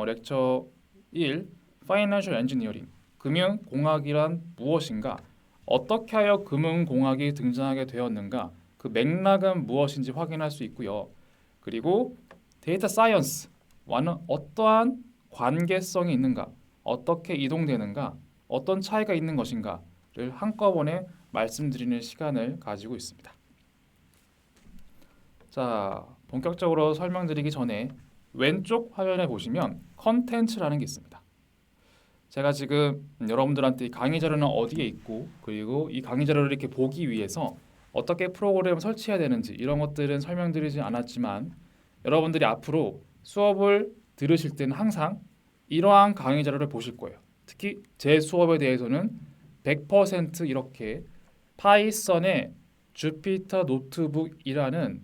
렉처 1 파이낸셜 엔지니어링 금융공학이란 무엇인가? 어떻게 하여 금융공학이 등장하게 되었는가? 그 맥락은 무엇인지 확인할 수 있고요. 그리고 데이터 사이언스와는 어떠한 관계성이 있는가? 어떻게 이동되는가? 어떤 차이가 있는 것인가를 한꺼번에 말씀드리는 시간을 가지고 있습니다. 자, 본격적으로 설명드리기 전에 왼쪽 화면에 보시면 컨텐츠라는 게 있습니다. 제가 지금 여러분들한테 이 강의 자료는 어디에 있고 그리고 이 강의 자료를 이렇게 보기 위해서 어떻게 프로그램을 설치해야 되는지 이런 것들은 설명드리지 않았지만 여러분들이 앞으로 수업을 들으실 때는 항상 이러한 강의 자료를 보실 거예요. 특히 제 수업에 대해서는 100% 이렇게 파이썬의 주피터 노트북이라는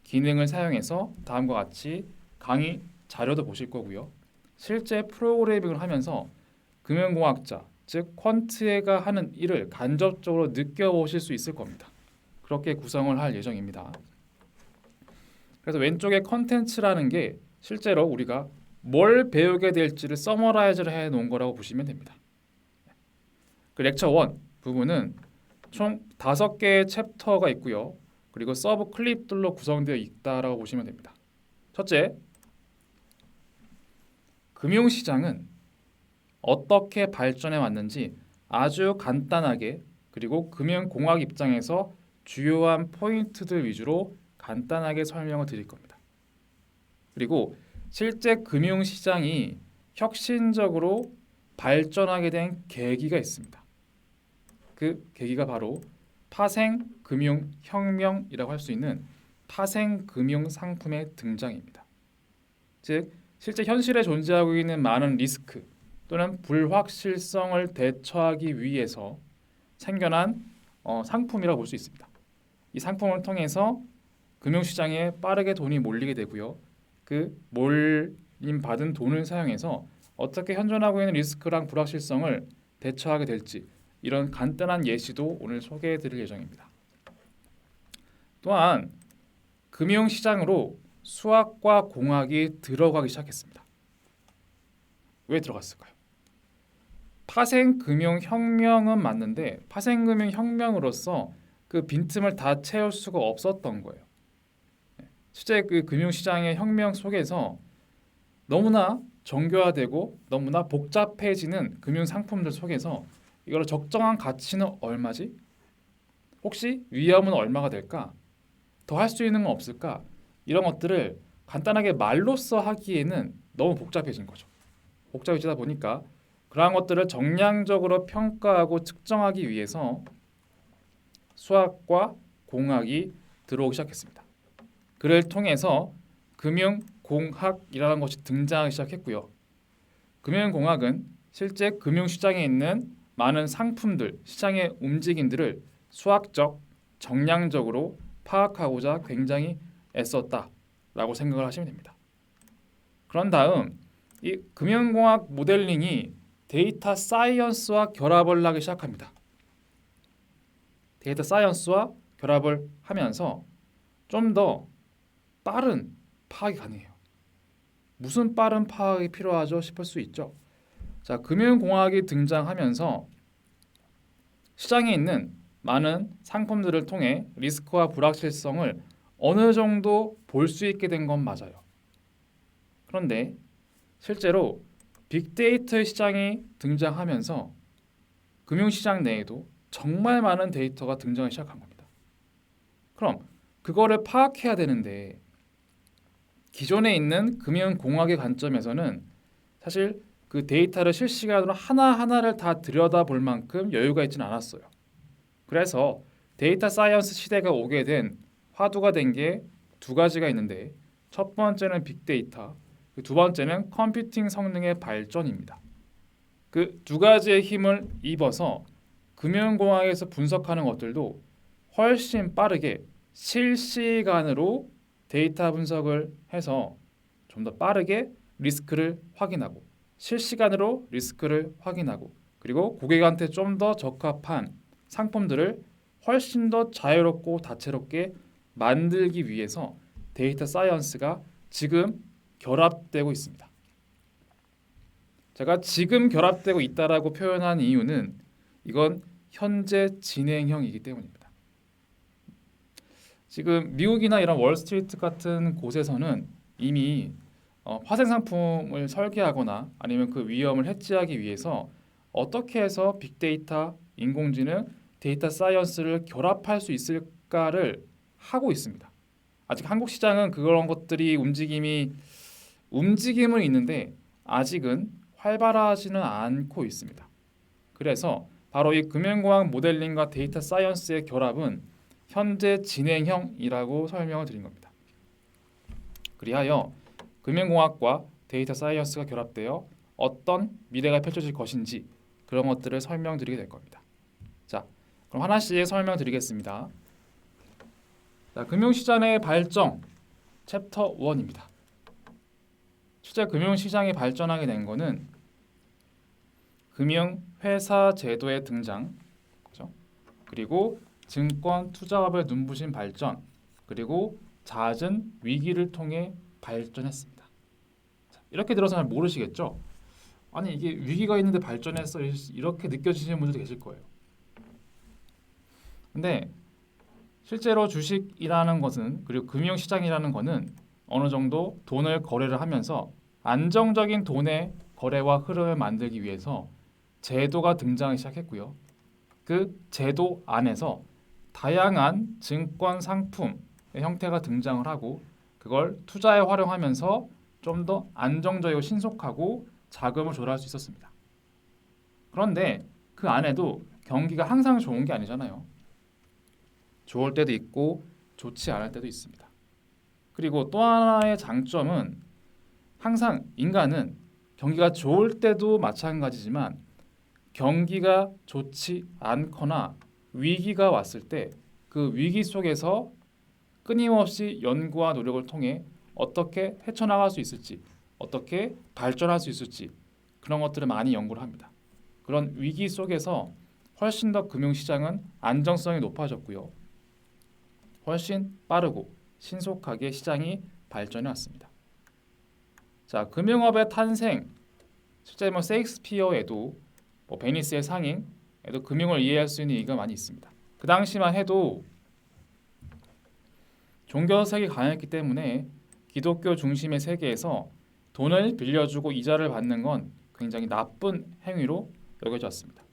기능을 사용해서 다음과 같이 강의 자료도 보실 거고요. 실제 프로그래밍을 하면서 금융공학자, 즉 퀀트가 하는 일을 간접적으로 느껴보실 수 있을 겁니다. 그렇게 구성을 할 예정입니다. 그래서 왼쪽에 컨텐츠라는 게 실제로 우리가 뭘 배우게 될지를 서머라이즈를 해놓은 거라고 보시면 됩니다. 그 렉처 1 부분은 총 5개의 챕터가 있고요. 그리고 서브 클립들로 구성되어 있다라고 보시면 됩니다. 첫째, 금융시장은 어떻게 발전해 왔는지 아주 간단하게 그리고 금융공학 입장에서 주요한 포인트들 위주로 간단하게 설명을 드릴 겁니다. 그리고 실제 금융시장이 혁신적으로 발전하게 된 계기가 있습니다. 그 계기가 바로 파생금융혁명이라고 할 수 있는 파생금융상품의 등장입니다. 즉 실제 현실에 존재하고 있는 많은 리스크 또는 불확실성을 대처하기 위해서 생겨난 상품이라고 볼 수 있습니다. 이 상품을 통해서 금융시장에 빠르게 돈이 몰리게 되고요. 그 몰림 받은 돈을 사용해서 어떻게 현존하고 있는 리스크랑 불확실성을 대처하게 될지 이런 간단한 예시도 오늘 소개해 드릴 예정입니다. 또한 금융시장으로 수학과 공학이 들어가기 시작했습니다. 왜 들어갔을까요? 파생금융혁명은 맞는데 파생금융혁명으로서 그 빈틈을 다 채울 수가 없었던 거예요. 실제 그 금융시장의 혁명 속에서 너무나 정교화되고 너무나 복잡해지는 금융상품들 속에서 이걸 적정한 가치는 얼마지? 혹시 위험은 얼마가 될까? 더 할 수 있는 건 없을까? 이런 것들을 간단하게 말로써 하기에는 너무 복잡해진 거죠. 복잡해지다 보니까 그러한 것들을 정량적으로 평가하고 측정하기 위해서 수학과 공학이 들어오기 시작했습니다. 그를 통해서 금융공학이라는 것이 등장하기 시작했고요. 금융공학은 실제 금융시장에 있는 많은 상품들, 시장의 움직임들을 수학적, 정량적으로 파악하고자 굉장히 애썼다라고 생각을 하시면 됩니다. 그런 다음 이 금융공학 모델링이 데이터 사이언스와 결합을 하기 시작합니다. 데이터 사이언스와 결합을 하면서 좀 더 빠른 파악이 가능해요. 무슨 빠른 파악이 필요하죠 싶을 수 있죠. 자, 금융공학이 등장하면서 시장에 있는 많은 상품들을 통해 리스크와 불확실성을 어느 정도 볼 수 있게 된 건 맞아요. 그런데 실제로 빅데이터 시장이 등장하면서 금융시장 내에도 정말 많은 데이터가 등장하기 시작한 겁니다. 그럼 그거를 파악해야 되는데 기존에 있는 금융공학의 관점에서는 사실 그 데이터를 실시간으로 하나하나를 다 들여다볼 만큼 여유가 있지는 않았어요. 그래서 데이터 사이언스 시대가 오게 된 화두가 된 게 2가지가 있는데 첫 번째는 빅데이터, 두 번째는 컴퓨팅 성능의 발전입니다. 그 2가지의 힘을 입어서 금융공학에서 분석하는 것들도 훨씬 빠르게 실시간으로 데이터 분석을 해서 좀 더 빠르게 리스크를 확인하고 실시간으로 리스크를 확인하고 그리고 고객한테 좀 더 적합한 상품들을 훨씬 더 자유롭고 다채롭게 만들기 위해서 데이터 사이언스가 지금 결합되고 있습니다. 제가 지금 결합되고 있다라고 표현한 이유는 이건 현재 진행형이기 때문입니다. 지금 미국이나 이런 월스트리트 같은 곳에서는 이미 파생 상품을 설계하거나 아니면 그 위험을 해지하기 위해서 어떻게 해서 빅데이터, 인공지능, 데이터 사이언스를 결합할 수 있을까를 하고 있습니다. 아직 한국 시장은 그런 것들이 움직임은 있는데 아직은 활발하지는 않고 있습니다. 그래서 바로 이 금융공학 모델링과 데이터 사이언스의 결합은 현재 진행형이라고 설명을 드린 겁니다. 그리하여 금융공학과 데이터 사이언스가 결합되어 어떤 미래가 펼쳐질 것인지 그런 것들을 설명드리게 될 겁니다. 자, 그럼 하나씩 설명드리겠습니다. 자, 금융시장의 발전 챕터 1입니다. 실제 금융시장이 발전하게 된 거는 금융회사 제도의 등장, 그렇죠? 그리고 증권 투자업의 눈부신 발전, 그리고 잦은 위기를 통해 발전했습니다. 자, 이렇게 들어서 잘 모르시겠죠? 아니 이게 위기가 있는데 발전했어 이렇게 느껴지시는 분들도 계실 거예요. 근데 실제로 주식이라는 것은 그리고 금융시장이라는 것은 어느 정도 돈을 거래를 하면서 안정적인 돈의 거래와 흐름을 만들기 위해서 제도가 등장하기 시작했고요. 그 제도 안에서 다양한 증권 상품의 형태가 등장을 하고 그걸 투자에 활용하면서 좀 더 안정적이고 신속하고 자금을 조달할 수 있었습니다. 그런데 그 안에도 경기가 항상 좋은 게 아니잖아요. 좋을 때도 있고 좋지 않을 때도 있습니다. 그리고 또 하나의 장점은 항상 인간은 경기가 좋을 때도 마찬가지지만 경기가 좋지 않거나 위기가 왔을 때 그 위기 속에서 끊임없이 연구와 노력을 통해 어떻게 헤쳐나갈 수 있을지 어떻게 발전할 수 있을지 그런 것들을 많이 연구를 합니다. 그런 위기 속에서 훨씬 더 금융시장은 안정성이 높아졌고요. 훨씬 빠르고 신속하게 시장이 발전해 왔습니다. 자, 금융업의 탄생 실제 세익스피어에도 베니스의 상인에도 금융을 이해할 수 있는 얘기가 많이 있습니다. 그 당시만 해도 종교색이 강했기 때문에 기독교 중심의 세계에서 돈을 빌려주고 이자를 받는 건 굉장히 나쁜 행위로 여겨졌습니다.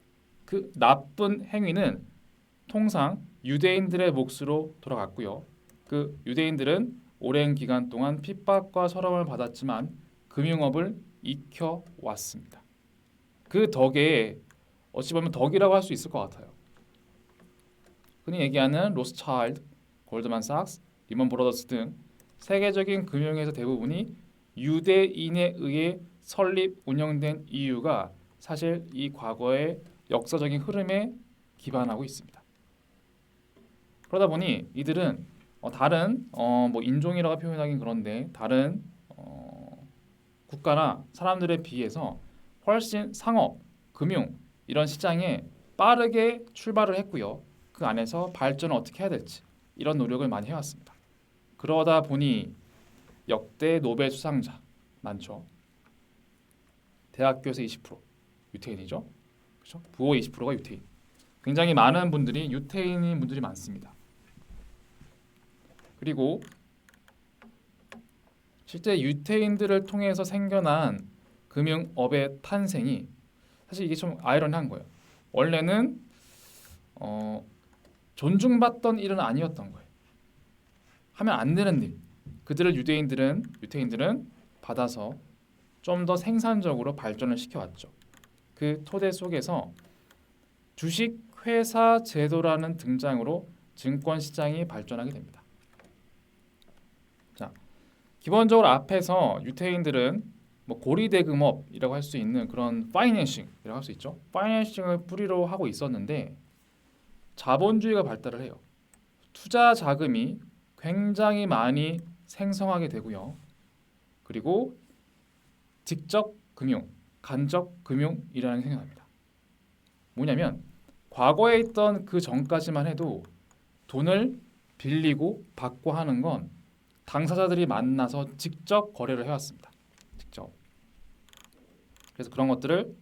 그 나쁜 행위는 통상 유대인들의 몫으로 돌아갔고요. 그 유대인들은 오랜 기간 동안 핍박과 서름을 받았지만 금융업을 익혀왔습니다. 그 덕에 어찌 보면 덕이라고 할 수 있을 것 같아요. 흔히 얘기하는 로스차일드, 골드만삭스, 리먼 브러더스 등 세계적인 금융회사 대부분이 유대인에 의해 설립, 운영된 이유가 사실 이 과거의 역사적인 흐름에 기반하고 있습니다. 그러다 보니 이들은 다른 인종이라고 표현하긴 그런데 다른 국가나 사람들에 비해서 훨씬 상업, 금융 이런 시장에 빠르게 출발을 했고요. 그 안에서 발전을 어떻게 해야 될지 이런 노력을 많이 해왔습니다. 그러다 보니 역대 노벨 수상자 많죠. 대학교에서 20% 유태인이죠. 그렇죠? 부호 20%가 유태인. 굉장히 많은 분들이 유태인인 분들이 많습니다. 그리고 실제 유태인들을 통해서 생겨난 금융업의 탄생이 사실 이게 좀 아이러니한 거예요. 원래는 존중받던 일은 아니었던 거예요. 하면 안 되는 일. 그들을 유태인들은 받아서 좀 더 생산적으로 발전을 시켜왔죠. 그 토대 속에서 주식회사 제도라는 등장으로 증권 시장이 발전하게 됩니다. 자, 기본적으로 앞에서 유태인들은 고리대금업이라고 할 수 있는 그런 파이낸싱이라고 할 수 있죠. 파이낸싱을 뿌리로 하고 있었는데 자본주의가 발달을 해요. 투자 자금이 굉장히 많이 생성하게 되고요. 그리고 직접 금융, 간접 금융이라는 게 생겨납니다. 뭐냐면 과거에 있던 그 전까지만 해도 돈을 빌리고 받고 하는 건 당사자들이 만나서 직접 거래를 해왔습니다. 직접. 그래서 그런 것들을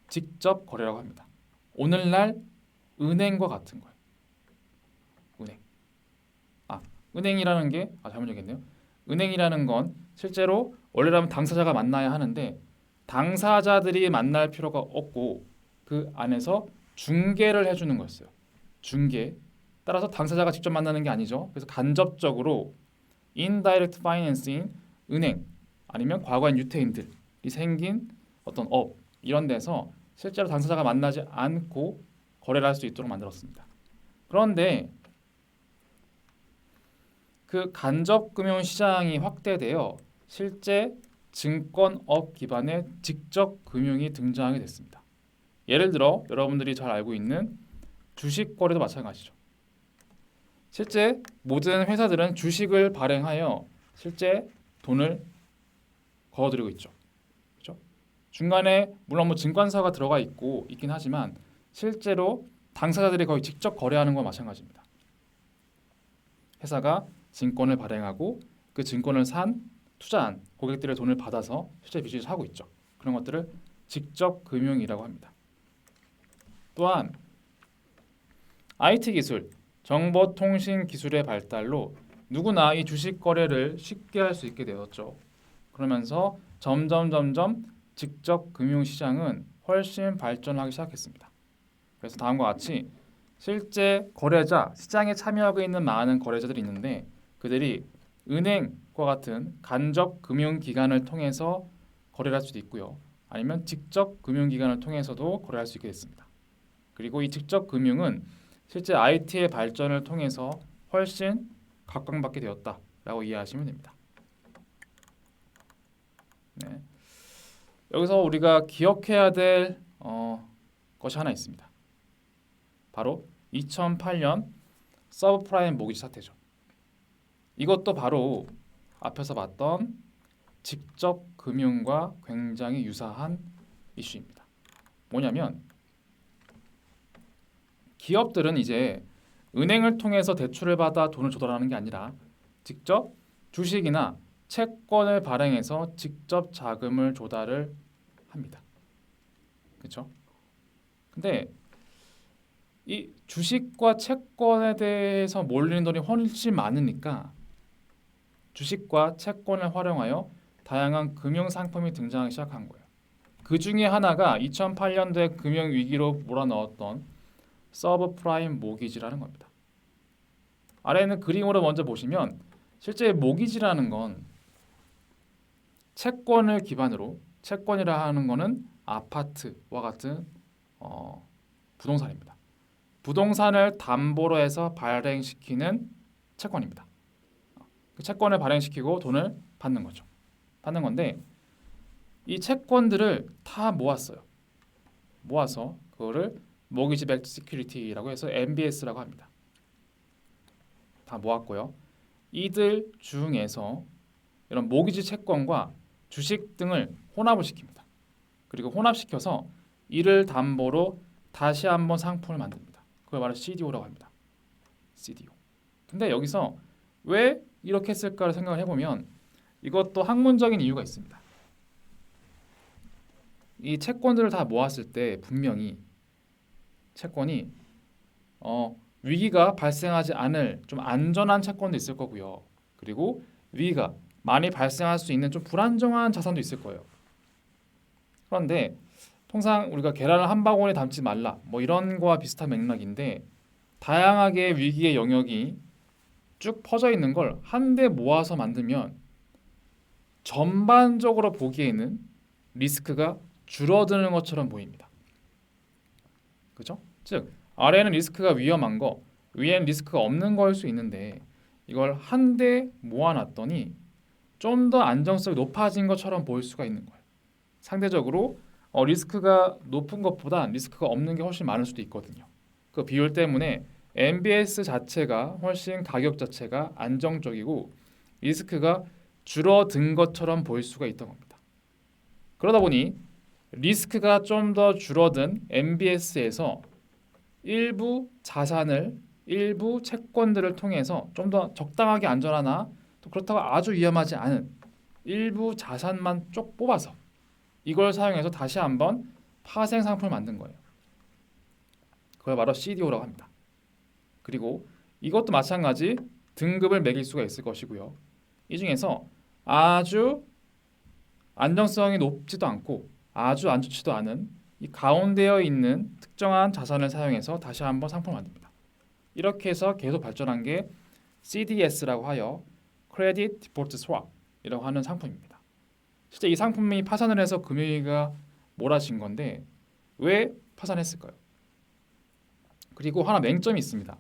직접 거래라고 합니다. 오늘날 은행과 같은 거예요. 은행. 은행이라는 게 잘못 얘기했네요. 은행이라는 건 실제로 원래라면 당사자가 만나야 하는데 당사자들이 만날 필요가 없고 그 안에서 중개를 해주는 거였어요. 중개. 따라서 당사자가 직접 만나는 게 아니죠. 그래서 간접적으로 indirect financing, 은행 아니면 과거엔 유태인들이 생긴 어떤 업 이런 데서 실제로 당사자가 만나지 않고 거래를 할 수 있도록 만들었습니다. 그런데 그 간접 금융 시장이 확대되어 실제 증권업 기반의 직접 금융이 등장하게 됐습니다. 예를 들어 여러분들이 잘 알고 있는 주식 거래도 마찬가지죠. 실제 모든 회사들은 주식을 발행하여 실제 돈을 거둬들이고 있죠. 그렇죠? 중간에 물론 뭐 증권사가 들어가 있긴 하지만 실제로 당사자들이 거의 직접 거래하는 건 마찬가지입니다. 회사가 증권을 발행하고 그 증권을 투자한 고객들의 돈을 받아서 실제 비즈니스를 하고 있죠. 그런 것들을 직접 금융이라고 합니다. 또한 IT 기술, 정보통신 기술의 발달로 누구나 이 주식 거래를 쉽게 할 수 있게 되었죠. 그러면서 점점 직접 금융 시장은 훨씬 발전하기 시작했습니다. 그래서 다음과 같이 실제 거래자, 시장에 참여하고 있는 많은 거래자들이 있는데 그들이 은행과 같은 간접 금융기관을 통해서 거래를 할 수도 있고요. 아니면 직접 금융기관을 통해서도 거래할 수 있게 됐습니다. 그리고 이 직접 금융은 실제 IT의 발전을 통해서 훨씬 각광받게 되었다라고 이해하시면 됩니다. 네. 여기서 우리가 기억해야 될 것이 하나 있습니다. 바로 2008년 서브프라임 모기지 사태죠. 이것도 바로 앞에서 봤던 직접 금융과 굉장히 유사한 이슈입니다. 뭐냐면 기업들은 이제 은행을 통해서 대출을 받아 돈을 조달하는 게 아니라 직접 주식이나 채권을 발행해서 직접 자금을 조달을 합니다. 그렇죠? 근데 이 주식과 채권에 대해서 몰리는 돈이 훨씬 많으니까 주식과 채권을 활용하여 다양한 금융 상품이 등장하기 시작한 거예요. 그 중에 하나가 2008년도에 금융 위기로 몰아넣었던 서브프라임 모기지라는 겁니다. 아래 있는 그림으로 먼저 보시면 실제 모기지라는 건 채권을 기반으로 채권이라 하는 거는 아파트와 같은 부동산입니다. 부동산을 담보로 해서 발행시키는 채권입니다. 그 채권을 발행시키고 돈을 받는 거죠. 받는 건데 이 채권들을 다 모았어요. 모아서 그거를 모기지 백드 시큐리티라고 해서 MBS라고 합니다. 다 모았고요. 이들 중에서 이런 모기지 채권과 주식 등을 혼합을 시킵니다. 그리고 혼합시켜서 이를 담보로 다시 한번 상품을 만듭니다. 그걸 말해 CDO라고 합니다. CDO. 근데 여기서 왜 이렇게 했을까를 생각을 해보면 이것도 학문적인 이유가 있습니다. 이 채권들을 다 모았을 때 분명히 채권이 위기가 발생하지 않을 좀 안전한 채권도 있을 거고요. 그리고 위기가 많이 발생할 수 있는 좀 불안정한 자산도 있을 거예요. 그런데 통상 우리가 계란을 한 바구니에 담지 말라 뭐 이런 거와 비슷한 맥락인데 다양하게 위기의 영역이 쭉 퍼져 있는 걸 한데 모아서 만들면 전반적으로 보기에는 리스크가 줄어드는 것처럼 보입니다. 그렇죠? 즉 아래에는 리스크가 위험한 거, 위에는 리스크가 없는 거일 수 있는데 이걸 한데 모아놨더니 좀 더 안정성이 높아진 것처럼 보일 수가 있는 거예요. 상대적으로 리스크가 높은 것보다 리스크가 없는 게 훨씬 많을 수도 있거든요. 그 비율 때문에 MBS 자체가 훨씬 가격 자체가 안정적이고 리스크가 줄어든 것처럼 보일 수가 있던 겁니다. 그러다 보니 리스크가 좀 더 줄어든 MBS에서 일부 자산을 일부 채권들을 통해서 좀 더 적당하게 안전하나 또 그렇다고 아주 위험하지 않은 일부 자산만 쭉 뽑아서 이걸 사용해서 다시 한번 파생 상품을 만든 거예요. 그걸 바로 CDO라고 합니다. 그리고 이것도 마찬가지 등급을 매길 수가 있을 것이고요. 이 중에서 아주 안정성이 높지도 않고 아주 안 좋지도 않은 이 가운데에 있는 특정한 자산을 사용해서 다시 한번 상품을 만듭니다. 이렇게 해서 계속 발전한 게 CDS라고 하여 Credit Default Swap이라고 하는 상품입니다. 실제 이 상품이 파산을 해서 금융위기가 몰아친 건데 왜 파산했을까요? 그리고 하나 맹점이 있습니다.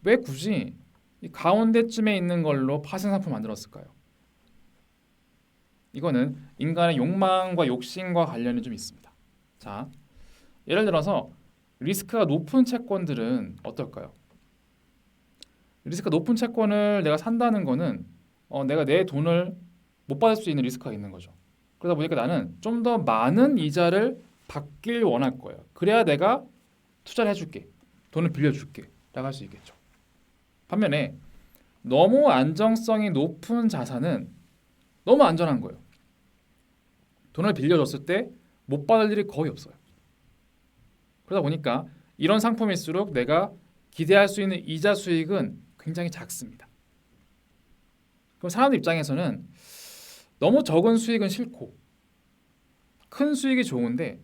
왜 굳이 이 가운데쯤에 있는 걸로 파생 상품 만들었을까요? 이거는 인간의 욕망과 욕심과 관련이 좀 있습니다. 자, 예를 들어서 리스크가 높은 채권들은 어떨까요? 리스크가 높은 채권을 내가 산다는 거는 내가 내 돈을 못 받을 수 있는 리스크가 있는 거죠. 그러다 보니까 나는 좀 더 많은 이자를 받길 원할 거예요. 그래야 내가 투자를 해줄게, 돈을 빌려줄게 라고 할 수 있겠죠. 반면에 너무 안정성이 높은 자산은 너무 안전한 거예요. 돈을 빌려줬을 때 못 받을 일이 거의 없어요. 그러다 보니까 이런 상품일수록 내가 기대할 수 있는 이자 수익은 굉장히 작습니다. 그럼 사람들 입장에서는 너무 적은 수익은 싫고 큰 수익이 좋은데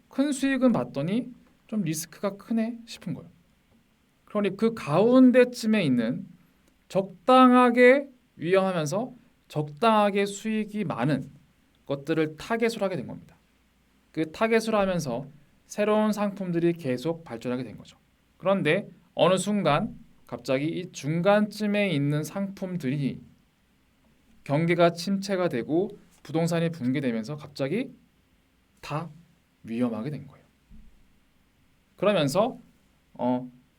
큰 수익은 봤더니 좀 리스크가 크네 싶은 거예요. 그러니 그 가운데쯤에 있는 적당하게 위험하면서 적당하게 수익이 많은 것들을 타겟으로 하게 된 겁니다. 그 타겟으로 하면서 새로운 상품들이 계속 발전하게 된 거죠. 그런데 어느 순간 갑자기 이 중간쯤에 있는 상품들이 경기가 침체가 되고 부동산이 붕괴되면서 갑자기 다 위험하게 된 거예요. 그러면서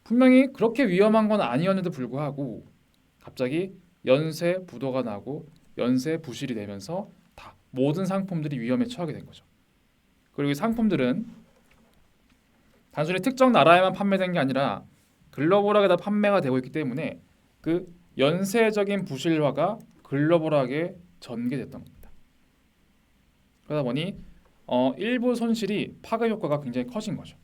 분명히 그렇게 위험한 건 아니었는데도 불구하고 갑자기 연쇄 부도가 나고 연쇄 부실이 되면서 다 모든 상품들이 위험에 처하게 된 거죠. 그리고 이 상품들은 단순히 특정 나라에만 판매된 게 아니라 글로벌하게 다 판매가 되고 있기 때문에 그 연쇄적인 부실화가 글로벌하게 전개됐던 겁니다. 그러다 보니 일부 손실이 파급 효과가 굉장히 커진 거죠.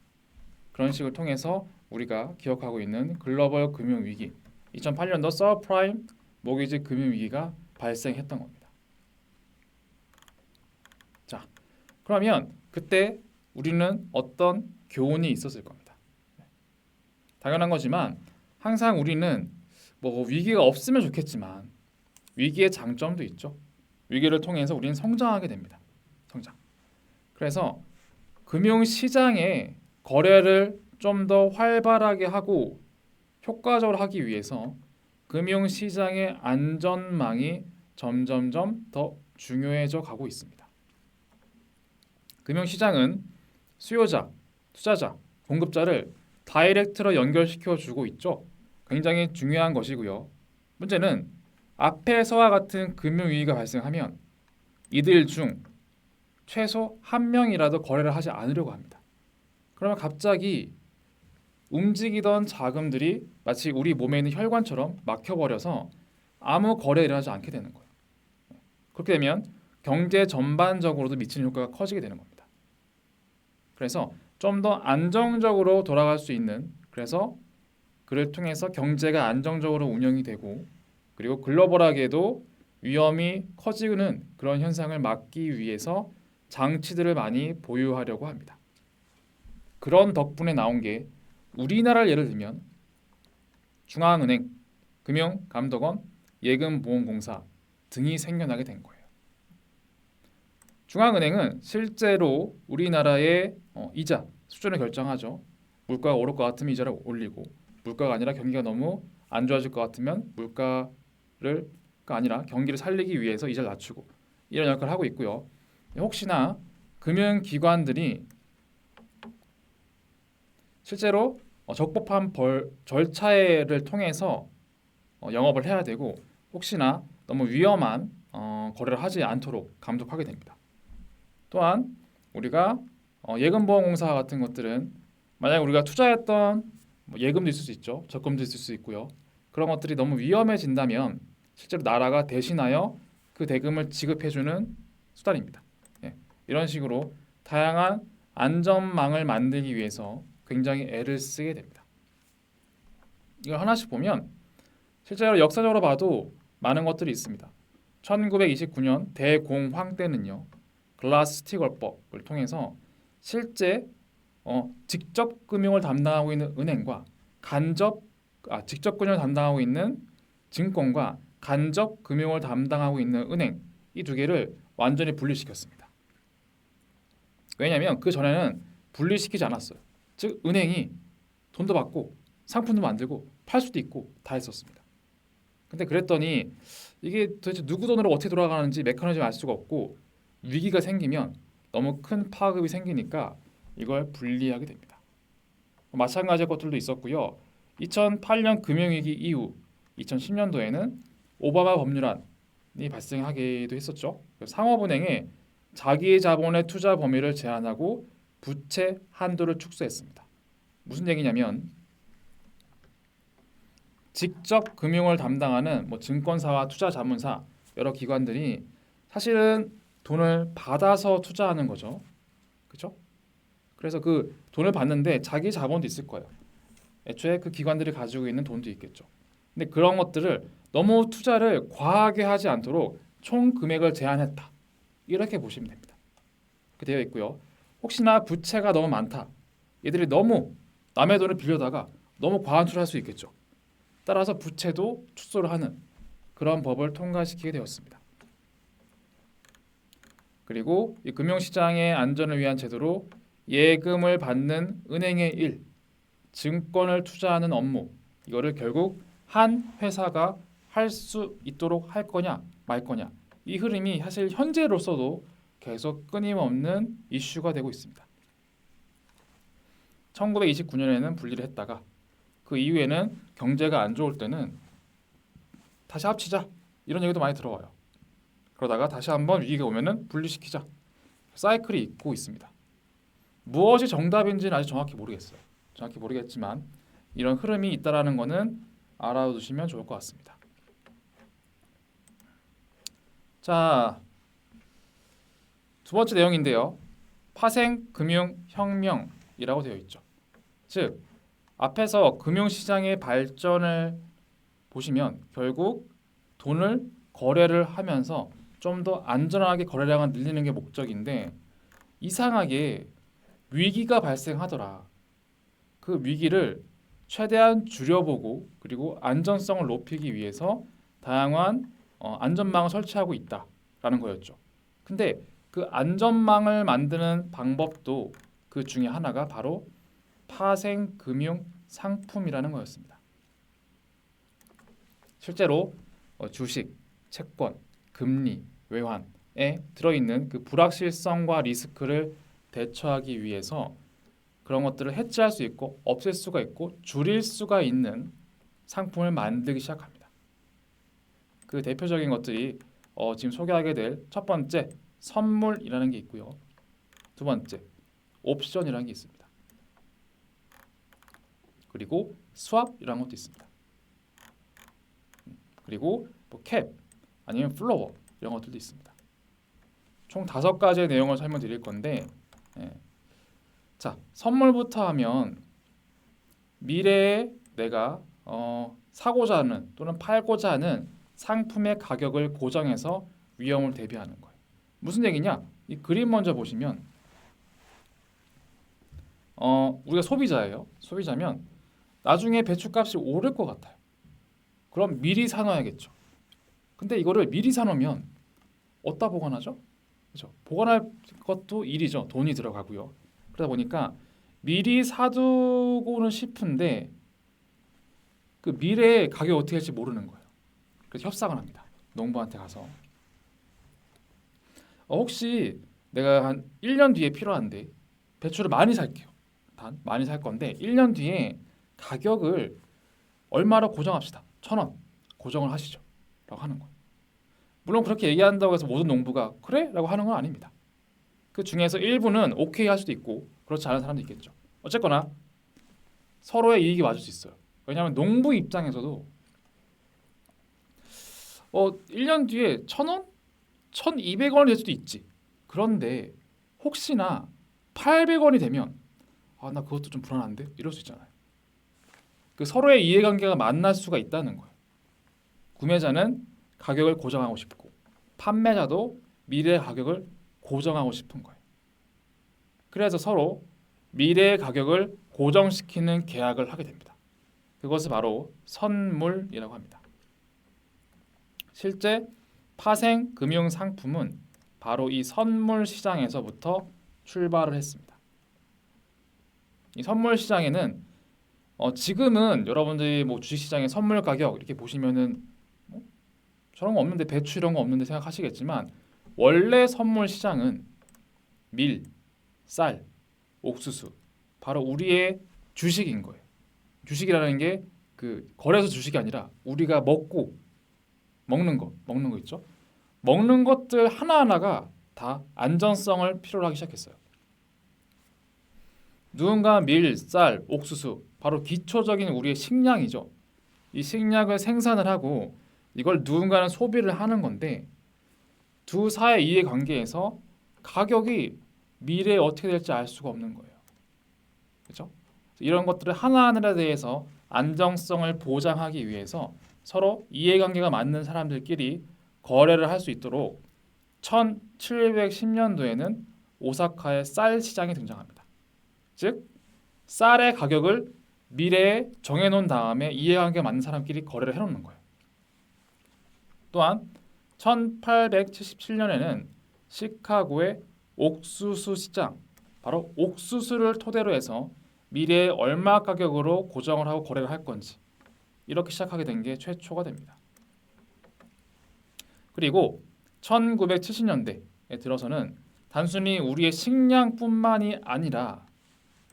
그런 식을 통해서 우리가 기억하고 있는 글로벌 금융 위기, 2008년도 서프라임 모기지 금융 위기가 발생했던 겁니다. 자, 그러면 그때 우리는 어떤 교훈이 있었을 겁니다. 당연한 거지만 항상 우리는 뭐 위기가 없으면 좋겠지만 위기의 장점도 있죠. 위기를 통해서 우리는 성장하게 됩니다. 성장. 그래서 금융시장의 거래를 좀 더 활발하게 하고 효과적으로 하기 위해서 금융시장의 안전망이 점점점 더 중요해져 가고 있습니다. 금융시장은 수요자, 투자자, 공급자를 다이렉트로 연결시켜 주고 있죠. 굉장히 중요한 것이고요. 문제는 앞에서와 같은 금융위기가 발생하면 이들 중 최소 한 명이라도 거래를 하지 않으려고 합니다. 그러면 갑자기 움직이던 자금들이 마치 우리 몸에 있는 혈관처럼 막혀버려서 아무 거래를 일어나지 않게 되는 거예요. 그렇게 되면 경제 전반적으로도 미치는 효과가 커지게 되는 겁니다. 그래서 좀 더 안정적으로 돌아갈 수 있는, 그래서 그를 통해서 경제가 안정적으로 운영이 되고 그리고 글로벌하게도 위험이 커지는 그런 현상을 막기 위해서 장치들을 많이 보유하려고 합니다. 그런 덕분에 나온 게 우리나라를 예를 들면 중앙은행, 금융감독원, 예금보험공사 등이 생겨나게 된 거예요. 중앙은행은 실제로 우리나라의 이자 수준을 결정하죠. 물가가 오를 것 같으면 이자를 올리고, 물가가 아니라 경기가 너무 안 좋아질 것 같으면 물가가 아니라 경기를 살리기 위해서 이자를 낮추고 이런 역할을 하고 있고요. 혹시나 금융기관들이 실제로 적법한 절차를 통해서 영업을 해야 되고 혹시나 너무 위험한 거래를 하지 않도록 감독하게 됩니다. 또한 우리가 예금보험공사 같은 것들은 만약 우리가 투자했던 예금도 있을 수 있죠. 적금도 있을 수 있고요. 그런 것들이 너무 위험해진다면 실제로 나라가 대신하여 그 대금을 지급해주는 수단입니다. 예. 이런 식으로 다양한 안전망을 만들기 위해서 굉장히 애를 쓰게 됩니다. 이걸 하나씩 보면 실제로 역사적으로 봐도 많은 것들이 있습니다. 1929년 대공황 때는요. 글라스-스티걸법을 통해서 실제 직접 금융을 담당하고 있는 은행과 직접 금융을 담당하고 있는 증권과 간접 금융을 담당하고 있는 은행 이 두 개를 완전히 분리시켰습니다. 왜냐하면 그 전에는 분리시키지 않았어요. 즉 은행이 돈도 받고 상품도 만들고 팔 수도 있고 다 했었습니다. 근데 그랬더니 이게 도대체 누구 돈으로 어떻게 돌아가는지 메커니즘 알 수가 없고 위기가 생기면 너무 큰 파급이 생기니까 이걸 분리하게 됩니다. 마찬가지의 것들도 있었고요. 2008년 금융위기 이후 2010년도에는 오바마 법률안이 발생하기도 했었죠. 상업은행에 자기의 자본의 투자 범위를 제한하고 부채 한도를 축소했습니다. 무슨 얘기냐면 직접 금융을 담당하는 증권사와 투자자문사 여러 기관들이 사실은 돈을 받아서 투자하는 거죠. 그렇죠? 그래서 그 돈을 받는데 자기 자본도 있을 거예요. 애초에 그 기관들이 가지고 있는 돈도 있겠죠. 근데 그런 것들을 너무 투자를 과하게 하지 않도록 총 금액을 제한했다. 이렇게 보시면 됩니다. 그렇게 되어 있고요. 혹시나 부채가 너무 많다. 얘들이 너무 남의 돈을 빌려다가 너무 과한 투자할 수 있겠죠. 따라서 부채도 축소를 하는 그런 법을 통과시키게 되었습니다. 그리고 이 금융시장의 안전을 위한 제도로 예금을 받는 은행의 일, 증권을 투자하는 업무 이거를 결국 한 회사가 할 수 있도록 할 거냐 말 거냐 이 흐름이 사실 현재로서도 계속 끊임없는 이슈가 되고 있습니다. 1929년에는 분리를 했다가 그 이후에는 경제가 안 좋을 때는 다시 합치자 이런 얘기도 많이 들어와요. 그러다가 다시 한번 위기가 오면은 분리시키자 사이클이 있고 있습니다. 무엇이 정답인지는 아직 정확히 모르겠어요. 정확히 모르겠지만 이런 흐름이 있다라는 거는 알아두시면 좋을 것 같습니다. 자, 두 번째 내용인데요. 파생금융혁명이라고 되어 있죠. 즉 앞에서 금융시장의 발전을 보시면 결국 돈을 거래를 하면서 좀 더 안전하게 거래량을 늘리는 게 목적인데 이상하게 위기가 발생하더라. 그 위기를 최대한 줄여보고 그리고 안전성을 높이기 위해서 다양한 안전망을 설치하고 있다라는 거였죠. 근데 그 안전망을 만드는 방법도 그 중에 하나가 바로 파생금융 상품이라는 거였습니다. 실제로 주식, 채권, 금리, 외환에 들어있는 그 불확실성과 리스크를 대처하기 위해서 그런 것들을 해치할 수 있고 없앨 수가 있고 줄일 수가 있는 상품을 만들기 시작합니다. 그 대표적인 것들이 지금 소개하게 될 첫 번째 선물이라는 게 있고요. 두 번째 옵션이라는 게 있습니다. 그리고 스왑이라는 것도 있습니다. 그리고 캡 아니면 플로어 이런 것들도 있습니다. 총 5가지의 내용을 설명드릴 건데 자 선물부터 하면 미래에 내가 사고자 하는 또는 팔고자 하는 상품의 가격을 고정해서 위험을 대비하는 거예요. 무슨 얘기냐? 이 그림 먼저 보시면 우리가 소비자예요. 소비자면 나중에 배추값이 오를 것 같아요. 그럼 미리 사놔야겠죠. 근데 이거를 미리 사놓으면 어디다 보관하죠? 그렇죠? 보관할 것도 일이죠. 돈이 들어가고요. 그러다 보니까 미리 사두고는 싶은데 그 미래의 가격이 어떻게 될지 모르는 거예요. 그래서 협상을 합니다. 농부한테 가서 혹시 내가 한 1년 뒤에 필요한데 배추를 많이 살게요. 많이 살 건데 1년 뒤에 가격을 얼마로 고정합시다. 1,000원 고정을 하시죠. 라고 하는 거예요. 물론 그렇게 얘기한다고 해서 모든 농부가 그래? 라고 하는 건 아닙니다. 그 중에서 일부는 오케이 할 수도 있고 그렇지 않은 사람도 있겠죠. 어쨌거나 서로의 이익이 맞을 수 있어요. 왜냐하면 농부 입장에서도 1년 뒤에 1,000원? 1,200원이 될 수도 있지. 그런데 혹시나 800원이 되면 나 그것도 좀 불안한데 이럴 수 있잖아요. 그 서로의 이해관계가 만날 수가 있다는 거예요. 구매자는 가격을 고정하고 싶고 판매자도 미래의 가격을 고정하고 싶은 거예요. 그래서 서로 미래의 가격을 고정시키는 계약을 하게 됩니다. 그것을 바로 선물이라고 합니다. 실제 파생 금융 상품은 바로 이 선물 시장에서부터 출발을 했습니다. 이 선물 시장에는 지금은 여러분들이 뭐 주식시장의 선물 가격 이렇게 보시면은 저런 거 없는데 배추 이런 거 없는데 생각하시겠지만 원래 선물 시장은 밀, 쌀, 옥수수 바로 우리의 주식인 거예요. 주식이라는 게 그 거래소 주식이 아니라 우리가 먹는 거 있죠. 먹는 것들 하나하나가 다 안전성을 필요로 하기 시작했어요. 누군가 밀, 쌀, 옥수수 바로 기초적인 우리의 식량이죠. 이 식량을 생산을 하고 이걸 누군가는 소비를 하는 건데 두 사의 이해관계에서 가격이 미래에 어떻게 될지 알 수가 없는 거예요. 그렇죠? 이런 것들을 하나하나에 대해서 안정성을 보장하기 위해서 서로 이해관계가 맞는 사람들끼리 거래를 할 수 있도록 1710년도에는 오사카의 쌀 시장이 등장합니다. 즉 쌀의 가격을 미래에 정해놓은 다음에 이해관계가 맞는 사람끼리 거래를 해놓는 거예요. 또한 1877년에는 시카고의 옥수수 시장, 바로 옥수수를 토대로 해서 미래에 얼마 가격으로 고정을 하고 거래를 할 건지 이렇게 시작하게 된 게 최초가 됩니다. 그리고 1970년대에 들어서는 단순히 우리의 식량뿐만이 아니라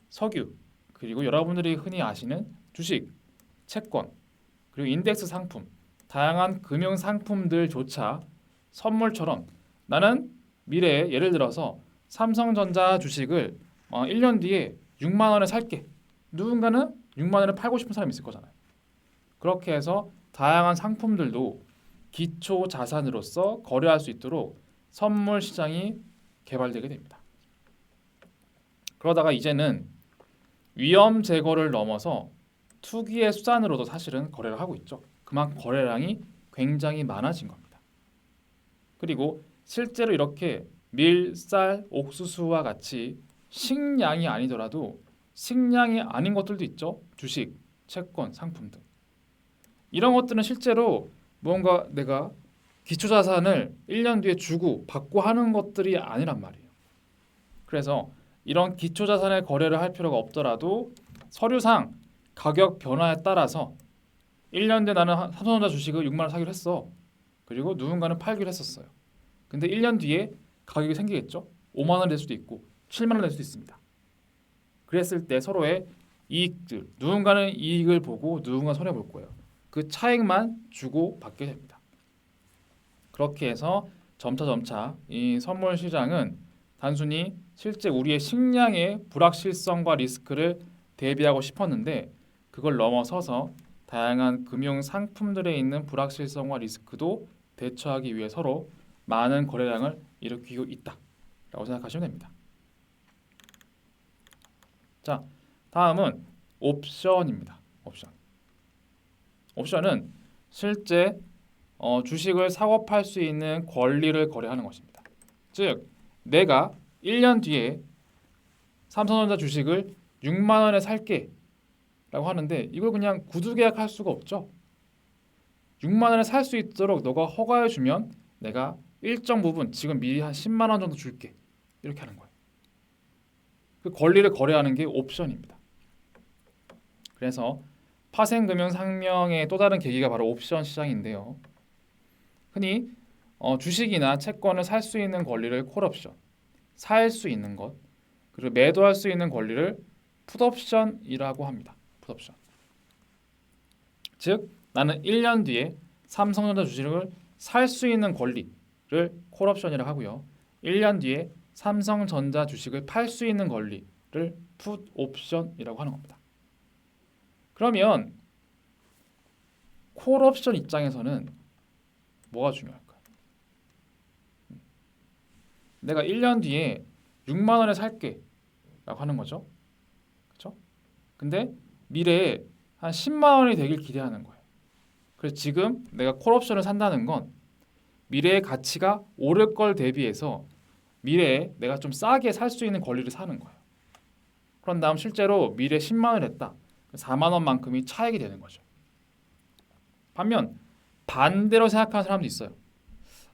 석유, 그리고 여러분들이 흔히 아시는 주식, 채권, 그리고 인덱스 상품, 다양한 금융 상품들조차 선물처럼 나는 미래에 예를 들어서 삼성전자 주식을 1년 뒤에 6만 원에 살게. 누군가는 6만 원에 팔고 싶은 사람이 있을 거잖아요. 그렇게 해서 다양한 상품들도 기초 자산으로서 거래할 수 있도록 선물 시장이 개발되게 됩니다. 그러다가 이제는 위험 제거를 넘어서 투기의 수단으로도 사실은 거래를 하고 있죠. 그만큼 거래량이 굉장히 많아진 겁니다. 그리고 실제로 이렇게 밀, 쌀, 옥수수와 같이 식량이 아니더라도 식량이 아닌 것들도 있죠. 주식, 채권, 상품 등. 이런 것들은 실제로 뭔가 내가 기초자산을 1년 뒤에 주고 받고 하는 것들이 아니란 말이에요. 그래서 이런 기초자산의 거래를 할 필요가 없더라도 서류상 가격 변화에 따라서 1년 뒤에 나는 삼성전자 주식을 6만 원 사기로 했어. 그리고 누군가는 팔기로 했었어요. 근데 1년 뒤에 가격이 생기겠죠. 5만 원 될 수도 있고 7만 원 될 수도 있습니다. 그랬을 때 서로의 이익들, 누군가는 이익을 보고 누군가 손해 볼 거예요. 그 차익만 주고 받게 됩니다. 그렇게 해서 점차 이 선물 시장은 단순히 실제 우리의 식량의 불확실성과 리스크를 대비하고 싶었는데 그걸 넘어서서 다양한 금융 상품들에 있는 불확실성과 리스크도 대처하기 위해 서로 많은 거래량을 일으키고 있다라고 생각하시면 됩니다. 자, 다음은 옵션입니다. 옵션은 실제 주식을 사고 팔 수 있는 권리를 거래하는 것입니다. 즉, 내가 1년 뒤에 삼성전자 주식을 6만 원에 살게 라고 하는데 이걸 그냥 구두 계약할 수가 없죠. 6만 원에 살 수 있도록 너가 허가해 주면 내가 일정 부분 지금 미리 한 10만 원 정도 줄게. 이렇게 하는 거예요. 그 권리를 거래하는 게 옵션입니다. 그래서 파생금융 상명의 또 다른 계기가 바로 옵션 시장인데요. 흔히 주식이나 채권을 살 수 있는 권리를 콜옵션, 살 수 있는 것, 그리고 매도할 수 있는 권리를 풋옵션이라고 합니다. 풋옵션. 즉 나는 1년 뒤에 삼성전자 주식을 살 수 있는 권리를 콜옵션이라고 하고요. 1년 뒤에 삼성전자 주식을 팔 수 있는 권리를 풋옵션이라고 하는 겁니다. 그러면 콜옵션 입장에서는 뭐가 중요할까요? 내가 1년 뒤에 6만 원에 살게 라고 하는 거죠. 그렇죠? 근데 미래에 한 10만 원이 되길 기대하는 거예요. 그래서 지금 내가 콜옵션을 산다는 건 미래의 가치가 오를 걸 대비해서 미래에 내가 좀 싸게 살 수 있는 권리를 사는 거예요. 그런 다음 실제로 미래에 10만 원을 냈다. 4만 원만큼이 차익이 되는 거죠. 반면 반대로 생각하는 사람도 있어요.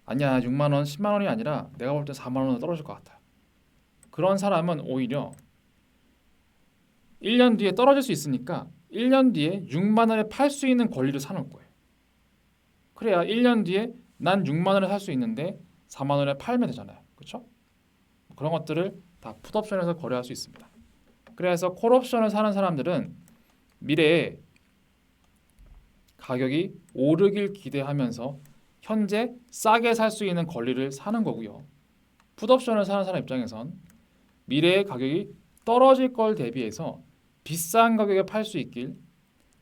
아니야, 6만 원, 10만 원이 아니라 내가 볼 때 4만 원으로 떨어질 것 같아. 그런 사람은 오히려 1년 뒤에 떨어질 수 있으니까 1년 뒤에 6만 원에 팔 수 있는 권리를 사는 거예요. 그래야 1년 뒤에 난 6만 원에 살 수 있는데 4만 원에 팔면 되잖아요. 그렇죠? 그런 것들을 다 풋옵션에서 거래할 수 있습니다. 그래서 콜옵션을 사는 사람들은 미래에 가격이 오르길 기대하면서 현재 싸게 살 수 있는 권리를 사는 거고요. 풋옵션을 사는 사람 입장에선 미래의 가격이 떨어질 걸 대비해서 비싼 가격에 팔 수 있길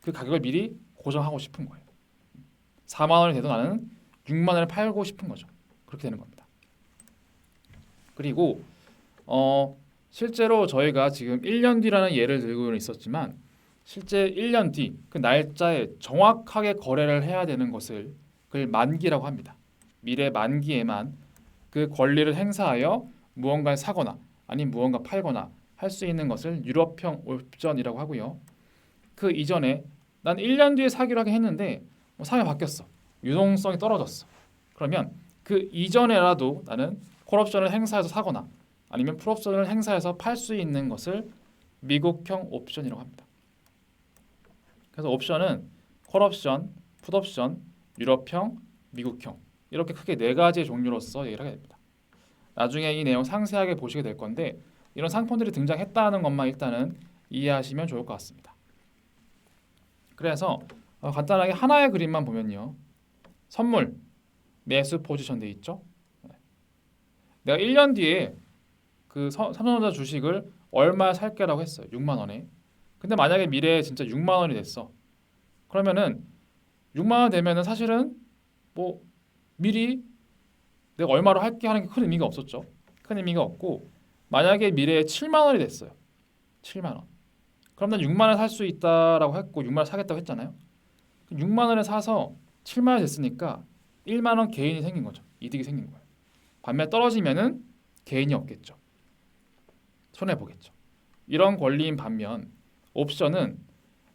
그 가격을 미리 고정하고 싶은 거예요. 4만 원이 돼도 나는 6만 원에 팔고 싶은 거죠. 그렇게 되는 겁니다. 그리고 실제로 저희가 지금 1년 뒤라는 예를 들고 있었지만 실제 1년 뒤 그 날짜에 정확하게 거래를 해야 되는 것을 그걸 만기라고 합니다. 미래 만기에만 그 권리를 행사하여 무언가를 사거나 아니면 무언가 팔거나 할 수 있는 것을 유럽형 옵션이라고 하고요. 그 이전에 난 1년 뒤에 사기로 하긴 했는데 상황이 바뀌었어. 유동성이 떨어졌어. 그러면 그 이전에라도 나는 콜옵션을 행사해서 사거나 아니면 풀옵션을 행사해서 팔 수 있는 것을 미국형 옵션이라고 합니다. 그래서 옵션은 콜옵션, 풋옵션, 유럽형, 미국형 이렇게 크게 네 가지의 종류로서 얘기를 하게 됩니다. 나중에 이 내용 상세하게 보시게 될 건데 이런 상품들이 등장했다는 것만 일단은 이해하시면 좋을 것 같습니다. 그래서 간단하게 하나의 그림만 보면요. 선물, 매수 포지션 돼 있죠. 내가 1년 뒤에 그 삼성전자 주식을 얼마에 살게라고 했어요. 6만 원에. 근데 만약에 미래에 진짜 6만 원이 됐어. 그러면은 6만 원 되면은 사실은 뭐 미리 내가 얼마로 할게 하는 게 큰 의미가 없었죠. 큰 의미가 없고 만약에 미래에 7만 원이 됐어요. 7만 원. 그럼 난 6만 원에 살 수 있다라고 했고 6만 원 사겠다고 했잖아요. 6만 원에 사서 7만 원이 됐으니까 1만 원 개인이 생긴 거죠. 이득이 생긴 거예요. 반면 떨어지면은 개인이 없겠죠. 손해 보겠죠. 이런 권리인 반면 옵션은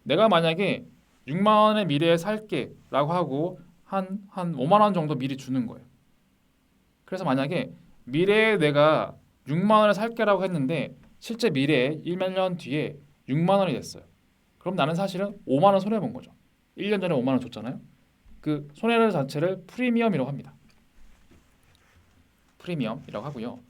내가 만약에 6만 원의 미래에 살게라고 하고 한 5만 원 정도 미리 주는 거예요. 그래서 만약에 미래에 내가 6만 원에 살게라고 했는데 실제 미래에 1년 뒤에 6만 원이 됐어요. 그럼 나는 사실은 5만 원 손해 본 거죠. 1년 전에 5만 원 줬잖아요. 그 손해를 자체를 프리미엄이라고 합니다. 프리미엄이라고 하고요.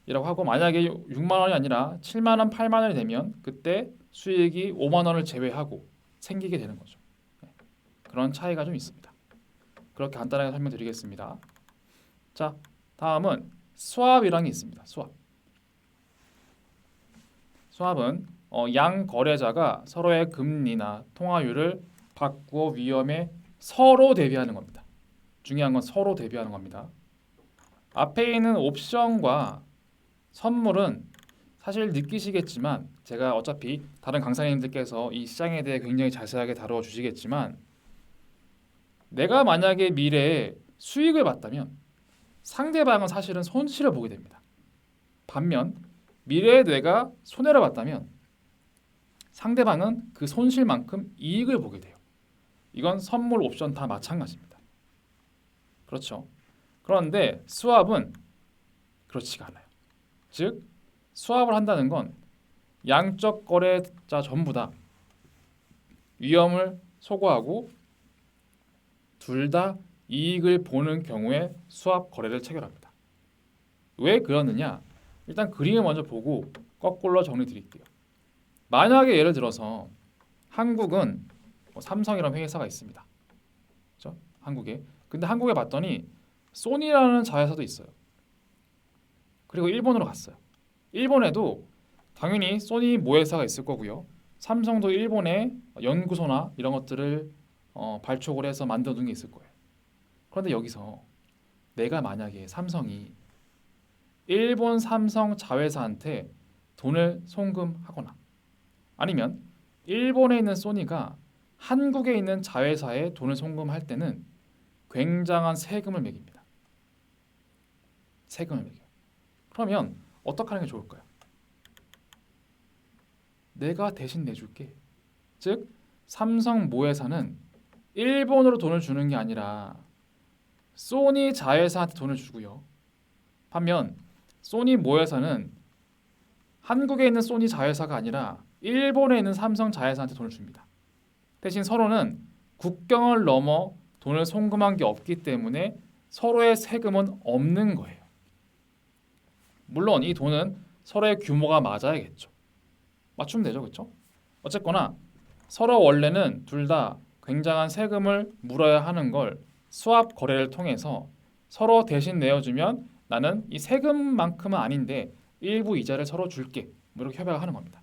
이라고 하고 만약에 6만 원이 아니라 7만 원, 8만 원이 되면 그때 수익이 5만 원을 제외하고 생기게 되는 거죠. 그런 차이가 좀 있습니다. 그렇게 간단하게 설명드리겠습니다. 자, 다음은 스왑이라는 게 있습니다. 스왑. 스왑은 양 거래자가 서로의 금리나 통화율을 바꾸어 위험에 서로 대비하는 겁니다. 중요한 건 서로 대비하는 겁니다. 앞에 있는 옵션과 선물은 사실 느끼시겠지만 제가 어차피 다른 강사님들께서 이 시장에 대해 굉장히 자세하게 다루어 주시겠지만 내가 만약에 미래에 수익을 봤다면 상대방은 사실은 손실을 보게 됩니다. 반면 미래에 내가 손해를 봤다면 상대방은 그 손실만큼 이익을 보게 돼요. 이건 선물 옵션 다 마찬가지입니다. 그렇죠. 그런데 스왑은 그렇지가 않아요. 즉 스왑을 한다는 건 양적 거래자 전부 다 위험을 소거하고 둘 다 이익을 보는 경우에 스왑 거래를 체결합니다. 왜 그러느냐? 일단 그림을 먼저 보고 거꾸로 정리 드릴게요. 만약에 예를 들어서 한국은 삼성이라는 회사가 있습니다. 그렇죠? 한국에. 근데 한국에 봤더니 소니라는 자회사도 있어요. 그리고 일본으로 갔어요. 일본에도 당연히 소니 모회사가 있을 거고요. 삼성도 일본에 연구소나 이런 것들을 발족을 해서 만들어둔 게 있을 거예요. 그런데 여기서 내가 만약에 삼성이 일본 삼성 자회사한테 돈을 송금하거나 아니면 일본에 있는 소니가 한국에 있는 자회사에 돈을 송금할 때는 굉장한 세금을 매깁니다. 세금을 매겨요. 그러면 어떻게 하는 게 좋을까요? 내가 대신 내줄게. 즉 삼성 모회사는 일본으로 돈을 주는 게 아니라 소니 자회사한테 돈을 주고요. 반면 소니 모회사는 한국에 있는 소니 자회사가 아니라 일본에 있는 삼성 자회사한테 돈을 줍니다. 대신 서로는 국경을 넘어 돈을 송금한 게 없기 때문에 서로의 세금은 없는 거예요. 물론 이 돈은 서로의 규모가 맞아야겠죠. 맞추면 되죠, 그렇죠? 어쨌거나 서로 원래는 둘 다 굉장한 세금을 물어야 하는 걸 수합 거래를 통해서 서로 대신 내어주면 나는 이 세금만큼은 아닌데 일부 이자를 서로 줄게. 뭐 이렇게 협약을 하는 겁니다.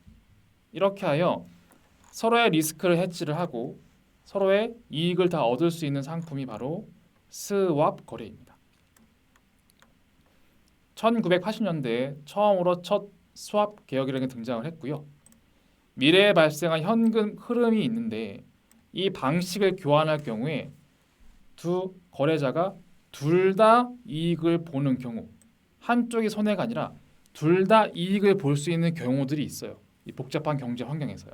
이렇게 하여 서로의 리스크를 해지를 하고 서로의 이익을 다 얻을 수 있는 상품이 바로 스왑 거래입니다. 1980년대에 처음으로 첫 스왑 개혁이라는 게 등장을 했고요. 미래에 발생한 현금 흐름이 있는데 이 방식을 교환할 경우에 두 거래자가 둘 다 이익을 보는 경우, 한쪽이 손해가 아니라 둘 다 이익을 볼 수 있는 경우들이 있어요. 이 복잡한 경제 환경에서요.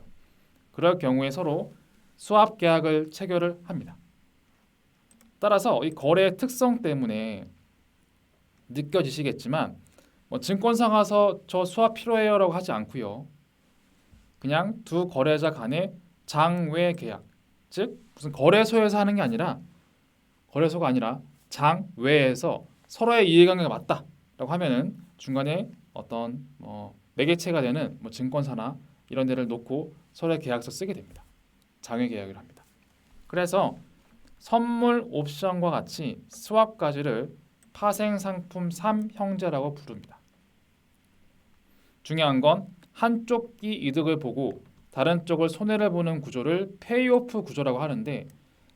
그럴 경우에 서로 스왑 계약을 체결을 합니다. 따라서 이 거래의 특성 때문에 느껴지시겠지만 증권사 가서 저 스왑 필요해요라고 하지 않고요. 그냥 두 거래자 간의 장외 계약, 즉 무슨 거래소에서 하는 게 아니라 거래소가 아니라 장외에서 서로의 이해관계가 맞다라고 하면은 중간에 어떤 매개체가 되는 증권사나 이런 데를 놓고 서로의 계약서 쓰게 됩니다. 장외 계약을 합니다. 그래서 선물 옵션과 같이 스왑까지를 파생상품 3형제라고 부릅니다. 중요한 건 한쪽이 이득을 보고 다른 쪽을 손해를 보는 구조를 페이오프 구조라고 하는데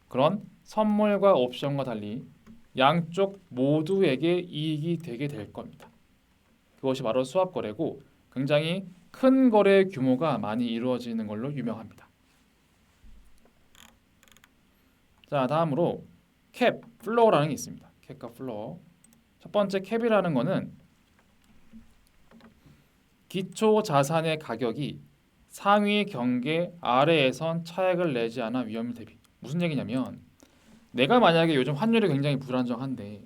그런 선물과 옵션과 달리 양쪽 모두에게 이익이 되게 될 겁니다. 그것이 바로 스왑 거래고 굉장히 큰 거래 규모가 많이 이루어지는 걸로 유명합니다. 자, 다음으로 캡, 플로어라는 게 있습니다. 캡과 플로어. 첫 번째 캡이라는 거는 기초 자산의 가격이 상위 경계 아래에선 차액을 내지 않아 위험을 대비. 무슨 얘기냐면 내가 만약에 요즘 환율이 굉장히 불안정한데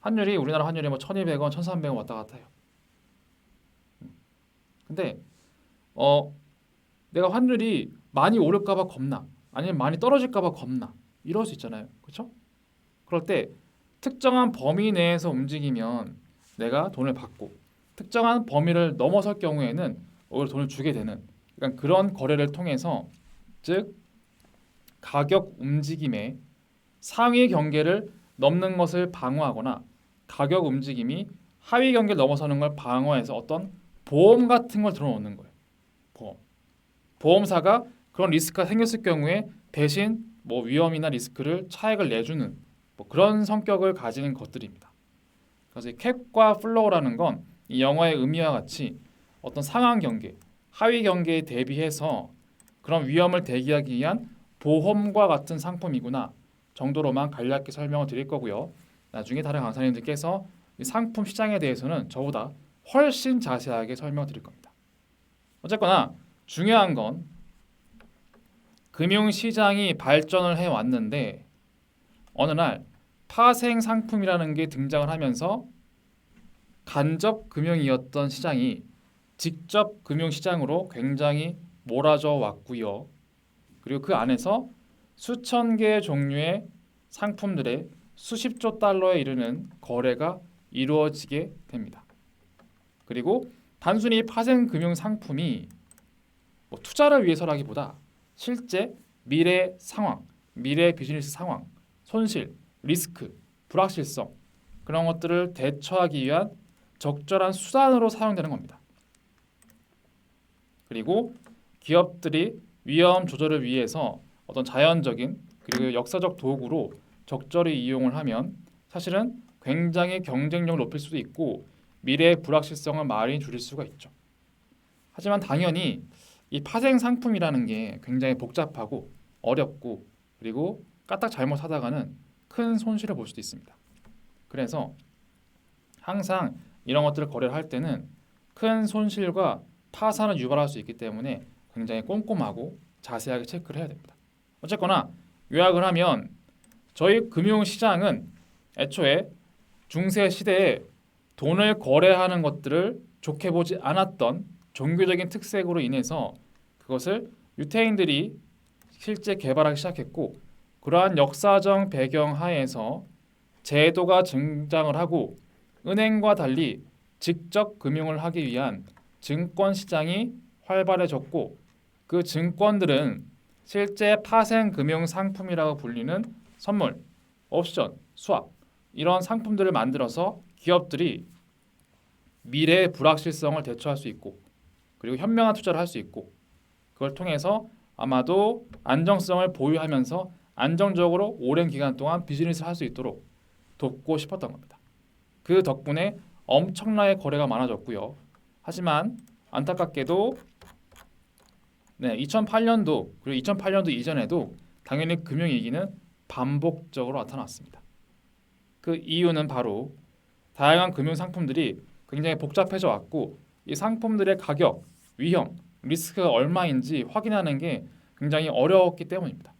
환율이 우리나라 환율이 1,200원, 1,300원 왔다 갔다 해요. 근데 내가 환율이 많이 오를까 봐 겁나. 아니면 많이 떨어질까 봐 겁나. 이럴 수 있잖아요. 그렇죠? 그럴 때 특정한 범위 내에서 움직이면 내가 돈을 받고 특정한 범위를 넘어설 경우에는 오히려 돈을 주게 되는 그러니까 그런 거래를 통해서 즉 가격 움직임의 상위 경계를 넘는 것을 방어하거나 가격 움직임이 하위 경계를 넘어서는 걸 방어해서 어떤 보험 같은 걸 들어놓는 거예요. 보험사가 그런 리스크가 생겼을 경우에 대신 위험이나 리스크를 차액을 내주는 그런 성격을 가지는 것들입니다. 그래서 이 캡과 플로어라는 건 이 영어의 의미와 같이 어떤 상한 경계, 하위 경계에 대비해서 그런 위험을 대기하기 위한 보험과 같은 상품이구나 정도로만 간략히 설명을 드릴 거고요. 나중에 다른 강사님들께서 이 상품 시장에 대해서는 저보다 훨씬 자세하게 설명을 드릴 겁니다. 어쨌거나 중요한 건 금융시장이 발전을 해왔는데 어느 날 파생 상품이라는 게 등장을 하면서 간접 금융이었던 시장이 직접 금융시장으로 굉장히 몰아져 왔고요. 그리고 그 안에서 수천 개의 종류의 상품들의 수십조 달러에 이르는 거래가 이루어지게 됩니다. 그리고 단순히 파생 금융 상품이 투자를 위해서라기보다 실제 미래 상황, 미래 비즈니스 상황, 손실, 리스크, 불확실성 그런 것들을 대처하기 위한 적절한 수단으로 사용되는 겁니다. 그리고 기업들이 위험 조절을 위해서 어떤 자연적인 그리고 역사적 도구로 적절히 이용을 하면 사실은 굉장히 경쟁력을 높일 수도 있고 미래의 불확실성을 많이 줄일 수가 있죠. 하지만 당연히 이 파생 상품이라는 게 굉장히 복잡하고 어렵고 그리고 까딱 잘못하다가는 큰 손실을 볼 수도 있습니다. 그래서 항상 이런 것들을 거래를 할 때는 큰 손실과 파산을 유발할 수 있기 때문에 굉장히 꼼꼼하고 자세하게 체크를 해야 됩니다. 어쨌거나 요약을 하면 저희 금융시장은 애초에 중세 시대에 돈을 거래하는 것들을 좋게 보지 않았던 종교적인 특색으로 인해서 그것을 유태인들이 실제 개발하기 시작했고, 그러한 역사적 배경 하에서 제도가 등장을 하고 은행과 달리 직접 금융을 하기 위한 증권 시장이 활발해졌고, 그 증권들은 실제 파생 금융 상품이라고 불리는 선물, 옵션, 스왑 이런 상품들을 만들어서 기업들이 미래의 불확실성을 대처할 수 있고 그리고 현명한 투자를 할 수 있고, 그걸 통해서 아마도 안정성을 보유하면서 안정적으로 오랜 기간 동안 비즈니스를 할 수 있도록 돕고 싶었던 겁니다. 그 덕분에 엄청나게 거래가 많아졌고요. 하지만 안타깝게도 2008년도 그리고 2008년도 이전에도 당연히 금융위기는 반복적으로 나타났습니다. 그 이유는 바로 다양한 금융 상품들이 굉장히 복잡해져 왔고, 이 상품들의 가격, 위험, 리스크가 얼마인지 확인하는 게 굉장히 어려웠기 때문입니다.